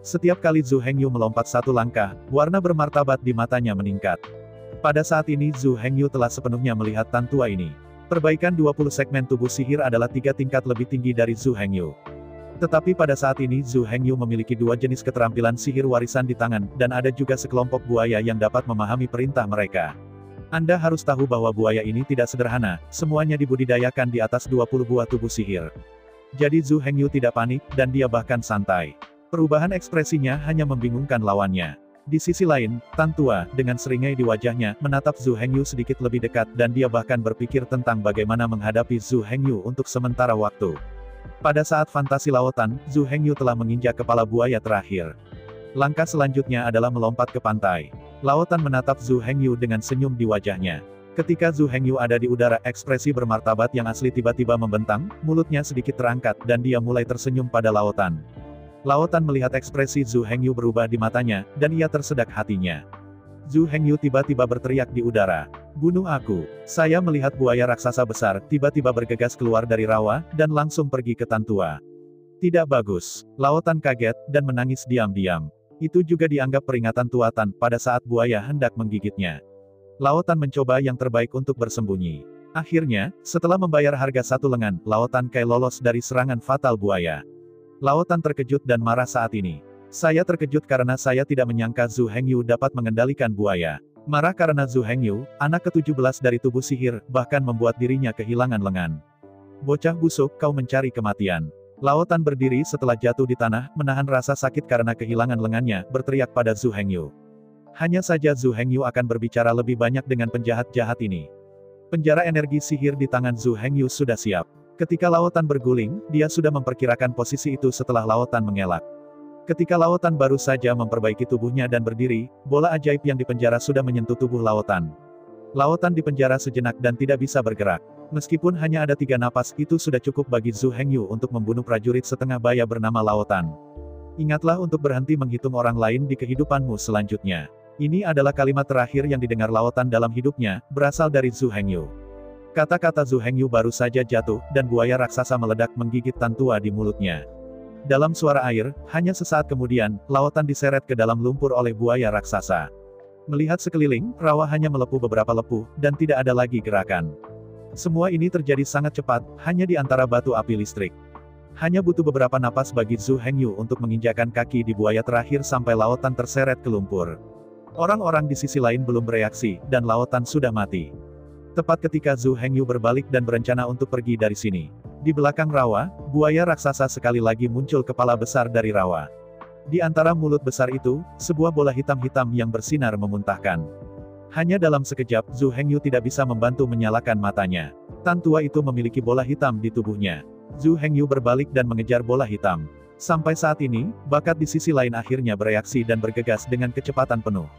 Speaker 2: Setiap kali Zhu Hengyu melompat satu langkah, warna bermartabat di matanya meningkat. Pada saat ini Zhu Hengyu telah sepenuhnya melihat Tan tua ini. Perbaikan 20 segmen tubuh sihir adalah 3 tingkat lebih tinggi dari Zhu Hengyu. Tetapi pada saat ini Zhu Hengyu memiliki 2 jenis keterampilan sihir warisan di tangan, dan ada juga sekelompok buaya yang dapat memahami perintah mereka. Anda harus tahu bahwa buaya ini tidak sederhana, semuanya dibudidayakan di atas 20 buah tubuh sihir. Jadi Zhu Hengyu tidak panik, dan dia bahkan santai. Perubahan ekspresinya hanya membingungkan lawannya. Di sisi lain, Tan tua, dengan seringai di wajahnya, menatap Zhu Hengyu sedikit lebih dekat dan dia bahkan berpikir tentang bagaimana menghadapi Zhu Hengyu untuk sementara waktu. Pada saat fantasi Lao Tan, Zhu Hengyu telah menginjak kepala buaya terakhir. Langkah selanjutnya adalah melompat ke pantai. Lao Tan menatap Zhu Hengyu dengan senyum di wajahnya. Ketika Zhu Hengyu ada di udara, ekspresi bermartabat yang asli tiba-tiba membentang, mulutnya sedikit terangkat dan dia mulai tersenyum pada Lao Tan. Lao Tan melihat ekspresi Zhu Hengyu berubah di matanya, dan ia tersedak hatinya. Zhu Hengyu tiba-tiba berteriak di udara. Bunuh aku. Saya melihat buaya raksasa besar, tiba-tiba bergegas keluar dari rawa, dan langsung pergi ke Tan tua. Tidak bagus. Lao Tan kaget, dan menangis diam-diam. Itu juga dianggap peringatan tua Tan, pada saat buaya hendak menggigitnya. Lao Tan mencoba yang terbaik untuk bersembunyi. Akhirnya, setelah membayar harga 1 lengan, Lao Tan Kai lolos dari serangan fatal buaya. Lao Tan terkejut dan marah saat ini. Saya terkejut karena saya tidak menyangka Zhu Hengyu dapat mengendalikan buaya. Marah karena Zhu Hengyu, anak ke-17 dari tubuh sihir, bahkan membuat dirinya kehilangan lengan. Bocah busuk, kau mencari kematian. Lao Tan berdiri setelah jatuh di tanah, menahan rasa sakit karena kehilangan lengannya, berteriak pada Zhu Hengyu. Hanya saja Zhu Hengyu akan berbicara lebih banyak dengan penjahat-jahat ini. Penjara energi sihir di tangan Zhu Hengyu sudah siap. Ketika Lao Tan berguling, dia sudah memperkirakan posisi itu setelah Lao Tan mengelak. Ketika Lao Tan baru saja memperbaiki tubuhnya dan berdiri, bola ajaib yang dipenjara sudah menyentuh tubuh Lao Tan. Lao Tan dipenjara sejenak dan tidak bisa bergerak. Meskipun hanya ada 3 napas, itu sudah cukup bagi Zhu Hengyu untuk membunuh prajurit setengah baya bernama Lao Tan. Ingatlah untuk berhenti menghitung orang lain di kehidupanmu selanjutnya. Ini adalah kalimat terakhir yang didengar Lao Tan dalam hidupnya, berasal dari Zhu Hengyu. Kata-kata Zhu Hengyu baru saja jatuh, dan buaya raksasa meledak menggigit Tan tua di mulutnya. Dalam suara air, hanya sesaat kemudian, Lao Tan diseret ke dalam lumpur oleh buaya raksasa. Melihat sekeliling, rawa hanya melepuh beberapa lepuh, dan tidak ada lagi gerakan. Semua ini terjadi sangat cepat, hanya di antara batu api listrik. Hanya butuh beberapa napas bagi Zhu Hengyu untuk menginjakan kaki di buaya terakhir sampai Lao Tan terseret ke lumpur. Orang-orang di sisi lain belum bereaksi, dan Lao Tan sudah mati. Tepat ketika Zhu Hengyu berbalik dan berencana untuk pergi dari sini. Di belakang rawa, buaya raksasa sekali lagi muncul kepala besar dari rawa. Di antara mulut besar itu, sebuah bola hitam-hitam yang bersinar memuntahkan. Hanya dalam sekejap, Zhu Hengyu tidak bisa membantu menyalakan matanya. Tan tua itu memiliki bola hitam di tubuhnya. Zhu Hengyu berbalik dan mengejar bola hitam. Sampai saat ini, bakat di sisi lain akhirnya bereaksi dan bergegas dengan kecepatan penuh.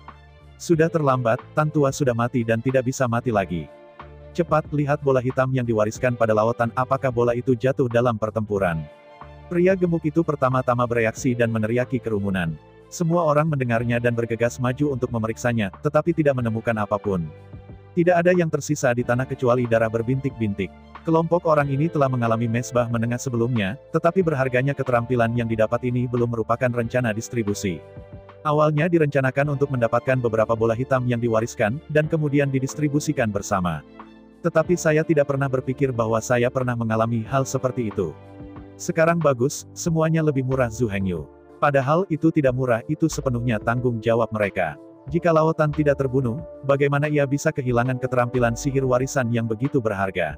Speaker 2: Sudah terlambat, Tan tua sudah mati dan tidak bisa mati lagi. Cepat, lihat bola hitam yang diwariskan pada lautan, apakah bola itu jatuh dalam pertempuran. Pria gemuk itu pertama-tama bereaksi dan meneriaki kerumunan. Semua orang mendengarnya dan bergegas maju untuk memeriksanya, tetapi tidak menemukan apapun. Tidak ada yang tersisa di tanah kecuali darah berbintik-bintik. Kelompok orang ini telah mengalami mesbah menengah sebelumnya, tetapi berharganya keterampilan yang didapat ini belum merupakan rencana distribusi. Awalnya direncanakan untuk mendapatkan beberapa bola hitam yang diwariskan, dan kemudian didistribusikan bersama. Tetapi saya tidak pernah berpikir bahwa saya pernah mengalami hal seperti itu. Sekarang bagus, semuanya lebih murah Zhu Hengyu. Padahal itu tidak murah, itu sepenuhnya tanggung jawab mereka. Jika lautan tidak terbunuh, bagaimana ia bisa kehilangan keterampilan sihir warisan yang begitu berharga?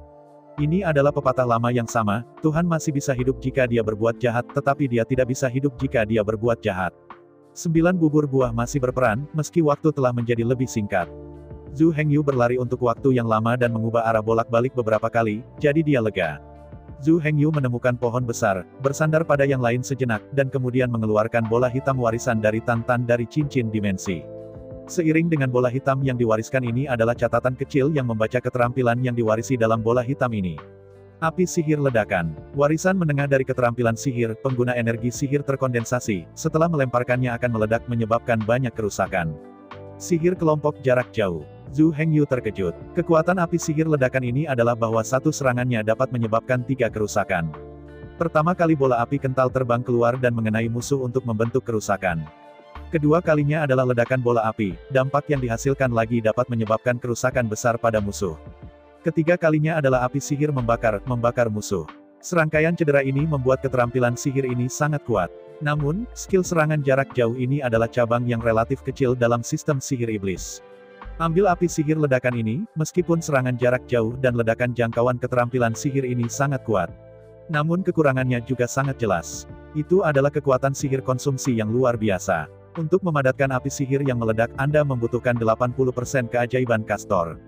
Speaker 2: Ini adalah pepatah lama yang sama, Tuhan masih bisa hidup jika dia berbuat jahat, tetapi dia tidak bisa hidup jika dia berbuat jahat. 9 bubur buah masih berperan, meski waktu telah menjadi lebih singkat. Zhu Hengyu berlari untuk waktu yang lama dan mengubah arah bolak-balik beberapa kali, jadi dia lega. Zhu Hengyu menemukan pohon besar, bersandar pada yang lain sejenak, dan kemudian mengeluarkan bola hitam warisan dari Tantan dari cincin dimensi. Seiring dengan bola hitam yang diwariskan ini adalah catatan kecil yang membaca keterampilan yang diwarisi dalam bola hitam ini. Api sihir ledakan. Warisan menengah dari keterampilan sihir, pengguna energi sihir terkondensasi, setelah melemparkannya akan meledak menyebabkan banyak kerusakan. Sihir kelompok jarak jauh. Zhu Hengyu terkejut. Kekuatan api sihir ledakan ini adalah bahwa satu serangannya dapat menyebabkan 3 kerusakan. Pertama kali bola api kental terbang keluar dan mengenai musuh untuk membentuk kerusakan. Kedua kalinya adalah ledakan bola api, dampak yang dihasilkan lagi dapat menyebabkan kerusakan besar pada musuh. Ketiga kalinya adalah api sihir membakar musuh. Serangkaian cedera ini membuat keterampilan sihir ini sangat kuat. Namun, skill serangan jarak jauh ini adalah cabang yang relatif kecil dalam sistem sihir iblis. Ambil api sihir ledakan ini, meskipun serangan jarak jauh dan ledakan jangkauan keterampilan sihir ini sangat kuat. Namun kekurangannya juga sangat jelas. Itu adalah kekuatan sihir konsumsi yang luar biasa. Untuk memadatkan api sihir yang meledak, Anda membutuhkan 80% keajaiban Castor.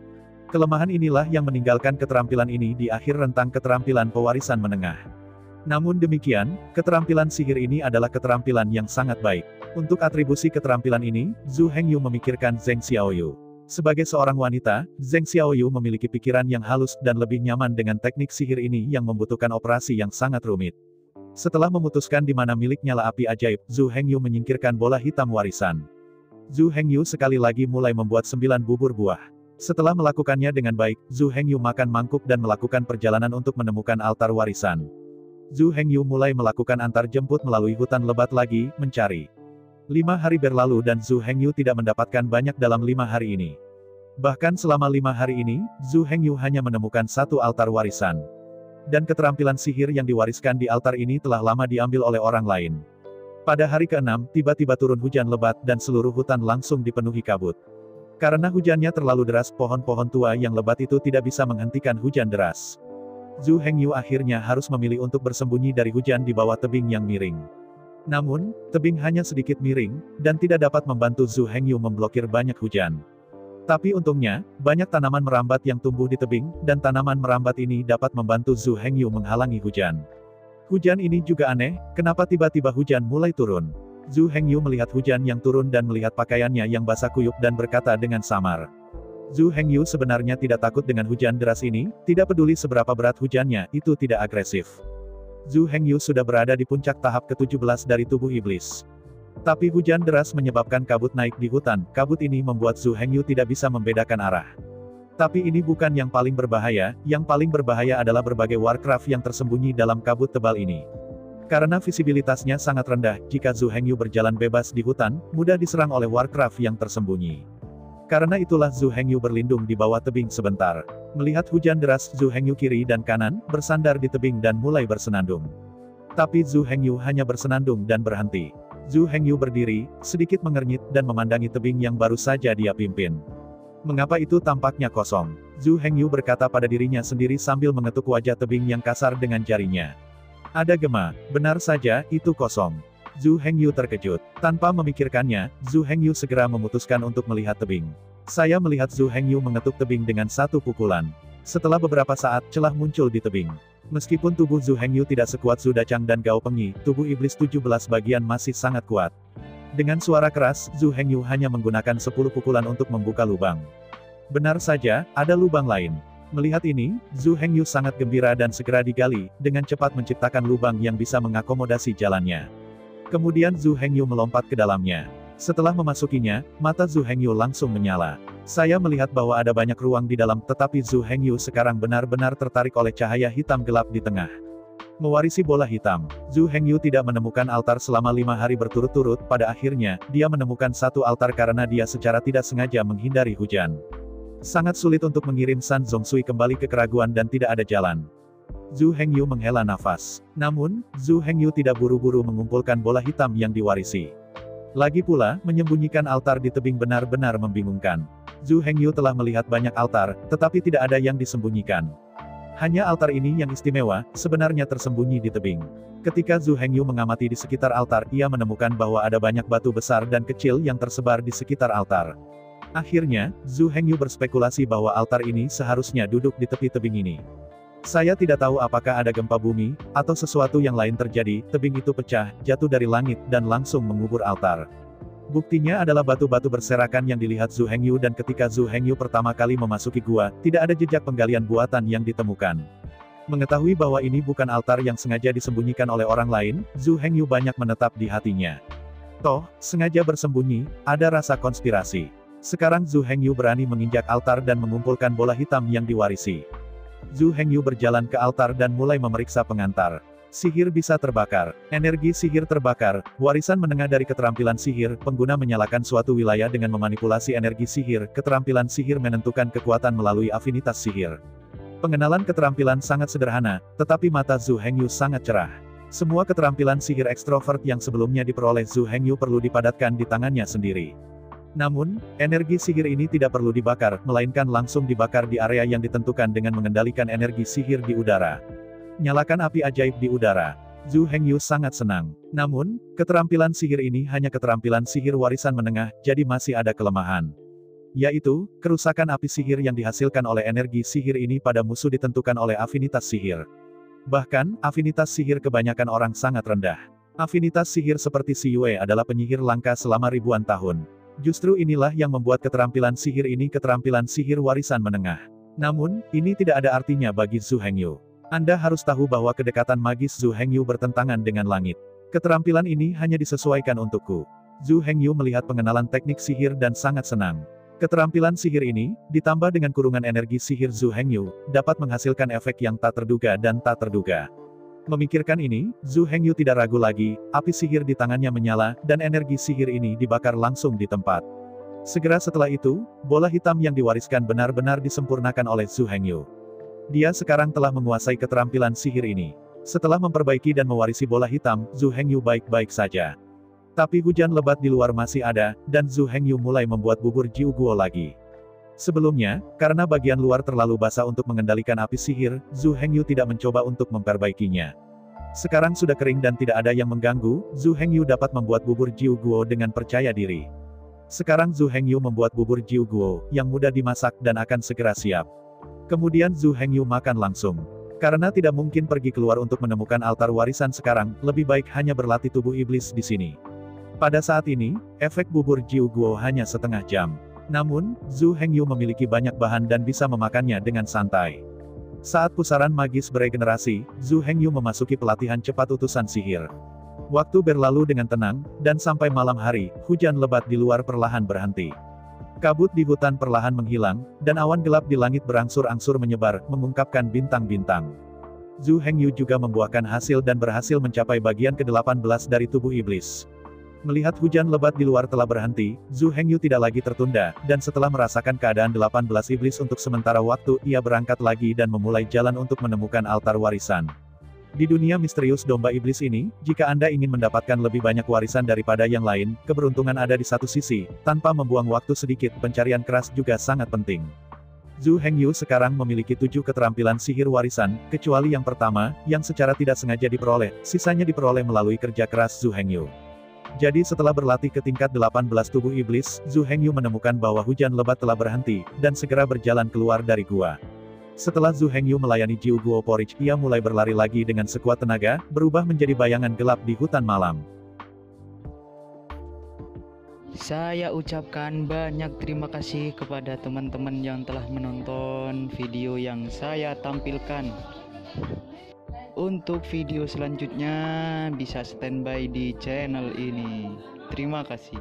Speaker 2: Kelemahan inilah yang meninggalkan keterampilan ini di akhir rentang keterampilan pewarisan menengah. Namun demikian, keterampilan sihir ini adalah keterampilan yang sangat baik. Untuk atribusi keterampilan ini, Zhu Hengyu memikirkan Zheng Xiaoyu. Sebagai seorang wanita, Zheng Xiaoyu memiliki pikiran yang halus dan lebih nyaman dengan teknik sihir ini yang membutuhkan operasi yang sangat rumit. Setelah memutuskan di mana miliknya lah api ajaib, Zhu Hengyu menyingkirkan bola hitam warisan. Zhu Hengyu sekali lagi mulai membuat 9 bubur buah. Setelah melakukannya dengan baik, Zhu Hengyu makan mangkuk dan melakukan perjalanan untuk menemukan altar warisan. Zhu Hengyu mulai melakukan antar jemput melalui hutan lebat lagi, mencari. 5 hari berlalu dan Zhu Hengyu tidak mendapatkan banyak dalam 5 hari ini. Bahkan selama 5 hari ini, Zhu Hengyu hanya menemukan 1 altar warisan. Dan keterampilan sihir yang diwariskan di altar ini telah lama diambil oleh orang lain. Pada hari ke-6, tiba-tiba turun hujan lebat dan seluruh hutan langsung dipenuhi kabut. Karena hujannya terlalu deras, pohon-pohon tua yang lebat itu tidak bisa menghentikan hujan deras. Zhu Hengyu akhirnya harus memilih untuk bersembunyi dari hujan di bawah tebing yang miring. Namun, tebing hanya sedikit miring, dan tidak dapat membantu Zhu Hengyu memblokir banyak hujan. Tapi untungnya, banyak tanaman merambat yang tumbuh di tebing, dan tanaman merambat ini dapat membantu Zhu Hengyu menghalangi hujan. Hujan ini juga aneh, kenapa tiba-tiba hujan mulai turun? Zhu Hengyu melihat hujan yang turun dan melihat pakaiannya yang basah kuyup dan berkata dengan samar. Zhu Hengyu sebenarnya tidak takut dengan hujan deras ini, tidak peduli seberapa berat hujannya, itu tidak agresif. Zhu Hengyu sudah berada di puncak tahap ke-17 dari tubuh iblis. Tapi hujan deras menyebabkan kabut naik di hutan, kabut ini membuat Zhu Hengyu tidak bisa membedakan arah. Tapi ini bukan yang paling berbahaya, yang paling berbahaya adalah berbagai warcraft yang tersembunyi dalam kabut tebal ini. Karena visibilitasnya sangat rendah, jika Zhu Hengyu berjalan bebas di hutan, mudah diserang oleh warcraft yang tersembunyi. Karena itulah Zhu Hengyu berlindung di bawah tebing sebentar. Melihat hujan deras, Zhu Hengyu kiri dan kanan, bersandar di tebing dan mulai bersenandung. Tapi Zhu Hengyu hanya bersenandung dan berhenti. Zhu Hengyu berdiri, sedikit mengernyit, dan memandangi tebing yang baru saja dia pimpin. Mengapa itu tampaknya kosong? Zhu Hengyu berkata pada dirinya sendiri sambil mengetuk wajah tebing yang kasar dengan jarinya. Ada gema, benar saja, itu kosong. Zhu Hengyu terkejut. Tanpa memikirkannya, Zhu Hengyu segera memutuskan untuk melihat tebing. Saya melihat Zhu Hengyu mengetuk tebing dengan 1 pukulan. Setelah beberapa saat, celah muncul di tebing. Meskipun tubuh Zhu Hengyu tidak sekuat Zhu Dachang dan Gao Pengyi, tubuh iblis 17 bagian masih sangat kuat. Dengan suara keras, Zhu Hengyu hanya menggunakan 10 pukulan untuk membuka lubang. Benar saja, ada lubang lain. Melihat ini, Zhu Hengyu sangat gembira dan segera digali, dengan cepat menciptakan lubang yang bisa mengakomodasi jalannya. Kemudian Zhu Hengyu melompat ke dalamnya. Setelah memasukinya, mata Zhu Hengyu langsung menyala. Saya melihat bahwa ada banyak ruang di dalam, tetapi Zhu Hengyu sekarang benar-benar tertarik oleh cahaya hitam gelap di tengah. Mewarisi bola hitam, Zhu Hengyu tidak menemukan altar selama 5 hari berturut-turut. Pada akhirnya, dia menemukan satu altar karena dia secara tidak sengaja menghindari hujan. Sangat sulit untuk mengirim San Zhongshui kembali ke keraguan dan tidak ada jalan. Zhu Hengyu menghela nafas. Namun, Zhu Hengyu tidak buru-buru mengumpulkan bola hitam yang diwarisi. Lagi pula, menyembunyikan altar di tebing benar-benar membingungkan. Zhu Hengyu telah melihat banyak altar, tetapi tidak ada yang disembunyikan. Hanya altar ini yang istimewa, sebenarnya tersembunyi di tebing. Ketika Zhu Hengyu mengamati di sekitar altar, ia menemukan bahwa ada banyak batu besar dan kecil yang tersebar di sekitar altar. Akhirnya, Zhu Hengyu berspekulasi bahwa altar ini seharusnya duduk di tepi tebing ini. Saya tidak tahu apakah ada gempa bumi, atau sesuatu yang lain terjadi, tebing itu pecah, jatuh dari langit, dan langsung mengubur altar. Buktinya adalah batu-batu berserakan yang dilihat Zhu Hengyu dan ketika Zhu Hengyu pertama kali memasuki gua, tidak ada jejak penggalian buatan yang ditemukan. Mengetahui bahwa ini bukan altar yang sengaja disembunyikan oleh orang lain, Zhu Hengyu banyak menetap di hatinya. Toh, sengaja bersembunyi, ada rasa konspirasi. Sekarang Zhu Hengyu berani menginjak altar dan mengumpulkan bola hitam yang diwarisi. Zhu Hengyu berjalan ke altar dan mulai memeriksa pengantar. Sihir bisa terbakar. Energi sihir terbakar, warisan menengah dari keterampilan sihir, pengguna menyalakan suatu wilayah dengan memanipulasi energi sihir, keterampilan sihir menentukan kekuatan melalui afinitas sihir. Pengenalan keterampilan sangat sederhana, tetapi mata Zhu Hengyu sangat cerah. Semua keterampilan sihir ekstrovert yang sebelumnya diperoleh Zhu Hengyu perlu dipadatkan di tangannya sendiri. Namun, energi sihir ini tidak perlu dibakar, melainkan langsung dibakar di area yang ditentukan dengan mengendalikan energi sihir di udara. Nyalakan api ajaib di udara. Zhu Hengyu sangat senang. Namun, keterampilan sihir ini hanya keterampilan sihir warisan menengah, jadi masih ada kelemahan. Yaitu, kerusakan api sihir yang dihasilkan oleh energi sihir ini pada musuh ditentukan oleh afinitas sihir. Bahkan, afinitas sihir kebanyakan orang sangat rendah. Afinitas sihir seperti Si Yue adalah penyihir langka selama ribuan tahun. Justru inilah yang membuat keterampilan sihir ini keterampilan sihir warisan menengah. Namun, ini tidak ada artinya bagi Zhu Hengyu. Anda harus tahu bahwa kedekatan magis Zhu Hengyu bertentangan dengan langit. Keterampilan ini hanya disesuaikan untukku. Zhu Hengyu melihat pengenalan teknik sihir dan sangat senang. Keterampilan sihir ini, ditambah dengan kurungan energi sihir Zhu Hengyu, dapat menghasilkan efek yang tak terduga dan tak terduga. Memikirkan ini, Zhu Hengyu tidak ragu lagi, api sihir di tangannya menyala, dan energi sihir ini dibakar langsung di tempat. Segera setelah itu, bola hitam yang diwariskan benar-benar disempurnakan oleh Zhu Hengyu. Dia sekarang telah menguasai keterampilan sihir ini. Setelah memperbaiki dan mewarisi bola hitam, Zhu Hengyu baik-baik saja. Tapi hujan lebat di luar masih ada, dan Zhu Hengyu mulai membuat bubur Jiu Guo lagi. Sebelumnya, karena bagian luar terlalu basah untuk mengendalikan api sihir, Zhu Hengyu tidak mencoba untuk memperbaikinya. Sekarang sudah kering dan tidak ada yang mengganggu, Zhu Hengyu dapat membuat bubur Jiu Guo dengan percaya diri. Sekarang Zhu Hengyu membuat bubur Jiu Guo, yang mudah dimasak dan akan segera siap. Kemudian Zhu Hengyu makan langsung. Karena tidak mungkin pergi keluar untuk menemukan altar warisan sekarang, lebih baik hanya berlatih tubuh iblis di sini. Pada saat ini, efek bubur Jiu Guo hanya setengah jam. Namun, Zhu Hengyu memiliki banyak bahan dan bisa memakannya dengan santai. Saat pusaran magis beregenerasi, Zhu Hengyu memasuki pelatihan cepat utusan sihir. Waktu berlalu dengan tenang, dan sampai malam hari, hujan lebat di luar perlahan berhenti. Kabut di hutan perlahan menghilang, dan awan gelap di langit berangsur-angsur menyebar, mengungkapkan bintang-bintang. Zhu Hengyu juga membuahkan hasil dan berhasil mencapai bagian ke-18 dari tubuh iblis. Melihat hujan lebat di luar telah berhenti, Zhu Hengyu tidak lagi tertunda, dan setelah merasakan keadaan 18 iblis untuk sementara waktu, ia berangkat lagi dan memulai jalan untuk menemukan altar warisan. Di dunia misterius domba iblis ini, jika Anda ingin mendapatkan lebih banyak warisan daripada yang lain, keberuntungan ada di satu sisi, tanpa membuang waktu sedikit, pencarian keras juga sangat penting. Zhu Hengyu sekarang memiliki 7 keterampilan sihir warisan, kecuali yang pertama, yang secara tidak sengaja diperoleh, sisanya diperoleh melalui kerja keras Zhu Hengyu. Jadi setelah berlatih ke tingkat 18 tubuh iblis, Zhu Hengyu menemukan bahwa hujan lebat telah berhenti, dan segera berjalan keluar dari gua. Setelah Zhu Hengyu melayani Jiu Guo Porridge, ia mulai berlari lagi dengan sekuat tenaga, berubah menjadi bayangan gelap di hutan malam.
Speaker 1: Saya ucapkan banyak terima kasih kepada teman-teman yang telah menonton video yang saya tampilkan. Untuk video selanjutnya bisa standby di channel ini. Terima kasih.